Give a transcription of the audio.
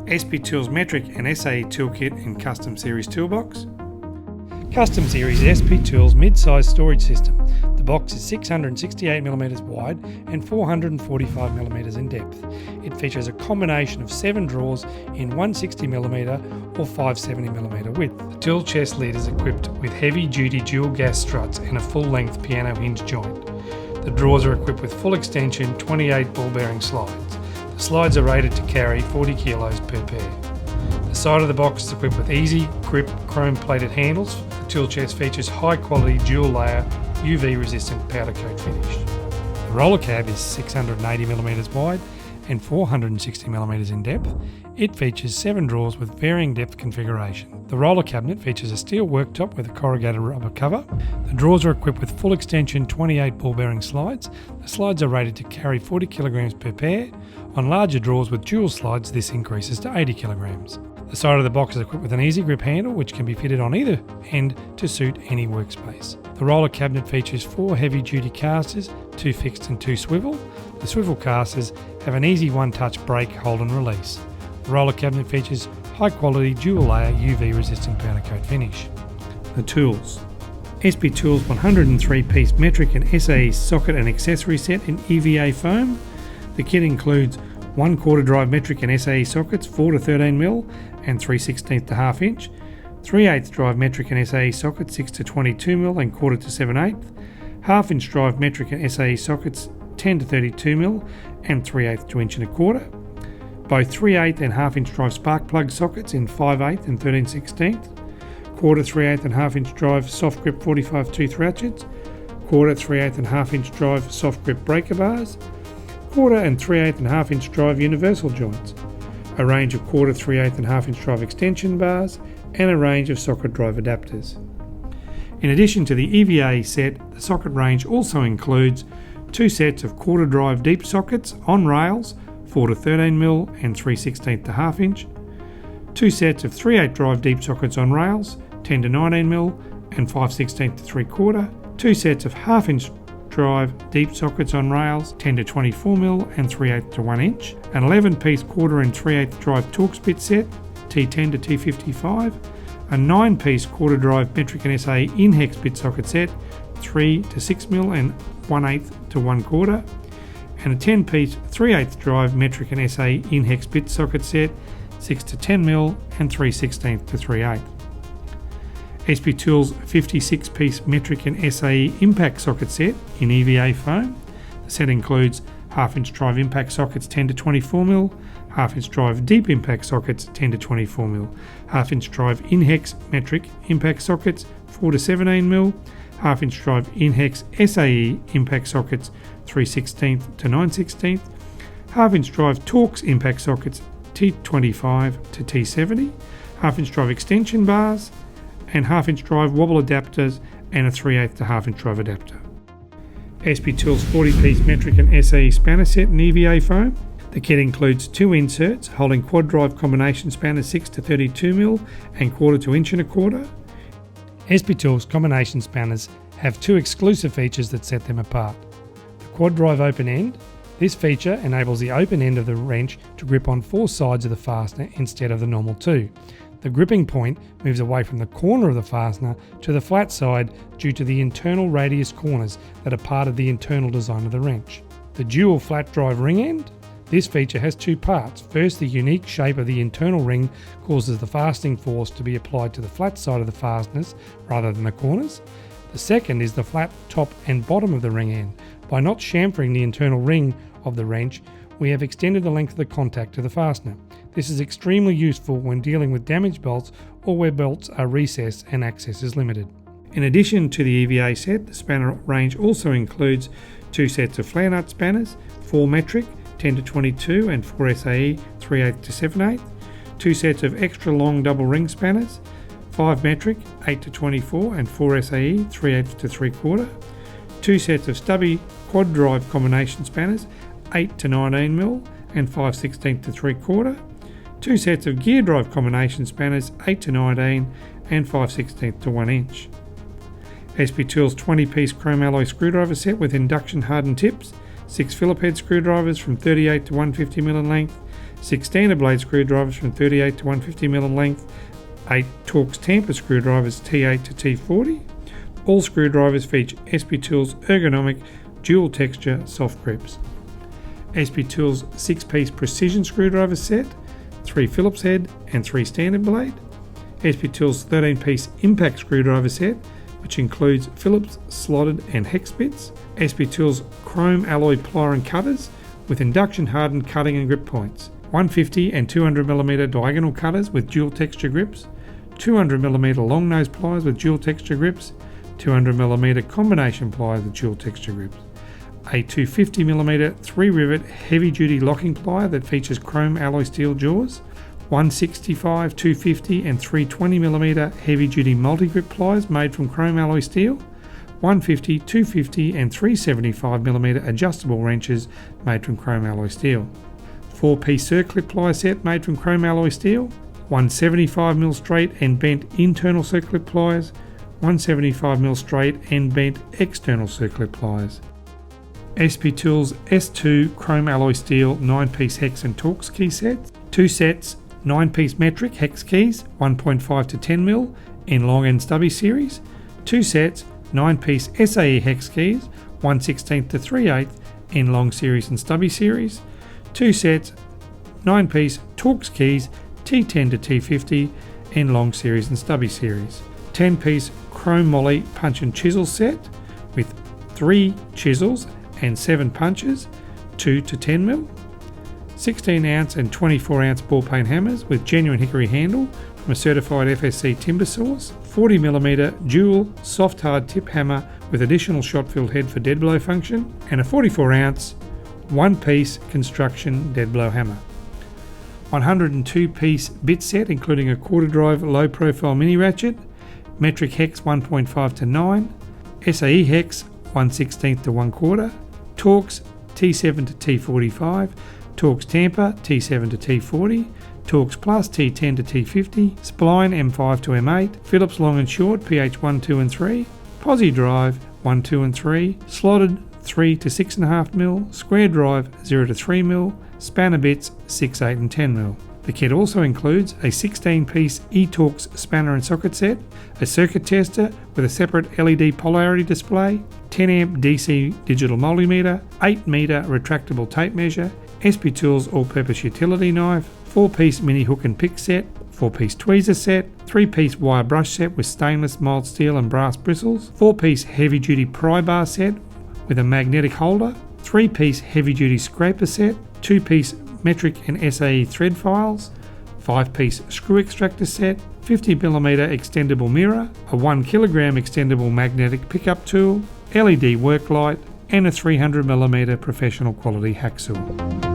SP Tools Metric and SAE Toolkit and Custom Series Toolbox. Custom Series SP Tools mid-size storage system. The box is 668mm wide and 445mm in depth. It features a combination of 7 drawers in 160mm or 570mm width. The tool chest lid is equipped with heavy-duty dual gas struts and a full-length piano hinge joint. The drawers are equipped with full extension 28 ball bearing slides. The slides are rated to carry 40 kilos per pair. The side of the box is equipped with easy grip chrome plated handles. The tool chest features high quality dual layer UV resistant powder coat finish. The roller cab is 680mm wide and 460mm in depth. It features 7 drawers with varying depth configuration. The roller cabinet features a steel worktop with a corrugated rubber cover. The drawers are equipped with full extension 28 ball bearing slides. The slides are rated to carry 40 kilograms per pair. On larger drawers with dual slides, this increases to 80 kilograms. The side of the box is equipped with an easy grip handle which can be fitted on either end to suit any workspace. The roller cabinet features 4 heavy duty castors, 2 fixed and 2 swivel. The swivel castors have an easy one-touch break, hold and release. The roller cabinet features high quality dual layer UV resistant powder coat finish. The tools. SP Tools 103 piece metric and SAE socket and accessory set in EVA foam. The kit includes 1/4 drive metric and SAE sockets 4 to 13mm and 3/16 to ½ inch, 3/8 drive metric and SAE sockets 6 to 22mm and 1/4 to 7/8, ½ inch drive metric and SAE sockets 10 to 32mm and 3/8 to 1 1/4, both 3/8 and ½ inch drive spark plug sockets in 5/8 and 13/16, 1/4 3/8 and ½ inch drive soft grip 45 tooth ratchets, 1/4 3/8 and ½ inch drive soft grip breaker bars, 1/4 and 3/8 and ½ inch drive universal joints, a range of 1/4 3/8 and ½ inch drive extension bars, and a range of socket drive adapters. In addition to the EVA set, the socket range also includes 2 sets of 1/4 drive deep sockets on rails 4 to 13mm and 3/16 to ½ inch, 2 sets of 3/8 drive deep sockets on rails 10 to 19mm and 5/16 to 3/4, 2 sets of ½ inch drive deep sockets on rails 10 to 24mm and 3/8 to 1 inch, an 11-piece 1/4 and 3/8 drive Torx bit set T10 to T55, a 9-piece 1/4 drive metric and SAE in-hex bit socket set 3 to 6mm and 1/8 to 1/4, and a 10-piece 3/8 drive metric and SAE in-hex bit socket set 6 to 10mm and 3/16 to 3/8. SP Tools 56-piece metric and SAE impact socket set in EVA foam. The set includes ½ inch drive impact sockets 10 to 24mm, ½ inch drive deep impact sockets 10 to 24mm, ½ inch drive in-hex metric impact sockets 4 to 17mm, ½ inch drive in-hex SAE impact sockets 3/16 to 9/16, ½ inch drive Torx impact sockets T25 to T70, ½ inch drive extension bars, and ½ inch drive wobble adapters and a 3/8 to ½ inch drive adapter. SP Tools 40-piece metric and SAE spanner set in EVA foam. The kit includes 2 inserts holding quad drive combination spanners 6 to 32mm and 1/4 to 1 1/4. SP Tools combination spanners have 2 exclusive features that set them apart. The quad drive open end. This feature enables the open end of the wrench to grip on 4 sides of the fastener instead of the normal 2. The gripping point moves away from the corner of the fastener to the flat side due to the internal radius corners that are part of the internal design of the wrench. The dual flat drive ring end. This feature has 2 parts. First, the unique shape of the internal ring causes the fastening force to be applied to the flat side of the fasteners rather than the corners. The second is the flat top and bottom of the ring end. By not chamfering the internal ring of the wrench, we have extended the length of the contact to the fastener. This is extremely useful when dealing with damaged bolts or where bolts are recessed and access is limited. In addition to the EVA set, the spanner range also includes 2 sets of flare nut spanners, 4 metric, 10 to 22 and 4 SAE 3/8 to 7/8, 2 sets of extra long double ring spanners, 5 metric, 8 to 24 and 4 SAE 3/8 to 3/4, 2 sets of stubby quad drive combination spanners 8 to 19mm and 5/16 to 3/4, 2 sets of gear drive combination spanners 8 to 19 and 5/16 to 1 inch. SP Tools 20-piece chrome alloy screwdriver set with induction hardened tips, 6 Phillip head screwdrivers from 38 to 150mm in length, 6 standard blade screwdrivers from 38 to 150mm in length, 8 Torx tamper screwdrivers T8 to T40. All screwdrivers feature SP Tools ergonomic dual texture soft grips. SP Tools 6-piece precision screwdriver set, 3 Phillips head and 3 standard blade. SP Tools 13-piece impact screwdriver set, which includes Phillips, slotted and hex bits. SP Tools chrome alloy plier and cutters with induction hardened cutting and grip points. 150 and 200mm diagonal cutters with dual texture grips. 200mm long nose pliers with dual texture grips. 200mm combination pliers with dual texture grips. A 250mm 3-rivet heavy duty locking plier that features chrome alloy steel jaws. 165, 250 and 320mm heavy duty multi-grip pliers made from chrome alloy steel. 150, 250 and 375mm adjustable wrenches made from chrome alloy steel. 4-piece circlip plier set made from chrome alloy steel. 175mm straight and bent internal circlip pliers. 175mm straight and bent external circlip pliers. SP Tools S2 chrome alloy steel 9-piece hex and Torx key sets. 2 sets 9-piece metric hex keys 1.5 to 10mm in long and stubby series. 2 sets 9-piece SAE hex keys 1/16 to 3/8 in long series and stubby series. 2 sets 9-piece Torx keys T10 to T50 in long series and stubby series. 10-piece chrome moly punch and chisel set with 3 chisels and 7 punches 2 to 10mm. 16-ounce and 24-ounce ball peen hammers with genuine hickory handle from a certified FSC timber source. 40mm dual soft hard tip hammer with additional shot-filled head for dead blow function, and a 44-ounce 1-piece construction dead blow hammer. 102-piece bit set including a quarter drive low profile mini ratchet, metric hex 1.5 to 9, SAE hex 1/16 to 1/4, Torx T7 to T45, Torx Tamper T7 to T40, Torx Plus T10 to T50, Spline M5 to M8, Phillips long and short PH 1, 2 and 3, Posi drive 1, 2 and 3, slotted 3 to 6.5mm, square drive 0 to 3mm, spanner bits 6, 8 and 10mm. The kit also includes a 16-piece eTorx spanner and socket set, a circuit tester with a separate LED polarity display, 10-amp DC digital multimeter, 8-meter retractable tape measure, SP Tools all-purpose utility knife, 4-piece mini hook and pick set, 4-piece tweezer set, 3-piece wire brush set with stainless, mild steel and brass bristles, 4-piece heavy-duty pry bar set with a magnetic holder, 3-piece heavy-duty scraper set, 2-piece metric and SAE thread files, 5-piece screw extractor set, 50mm extendable mirror, a 1kg extendable magnetic pickup tool, LED work light, and a 300mm professional quality hacksaw.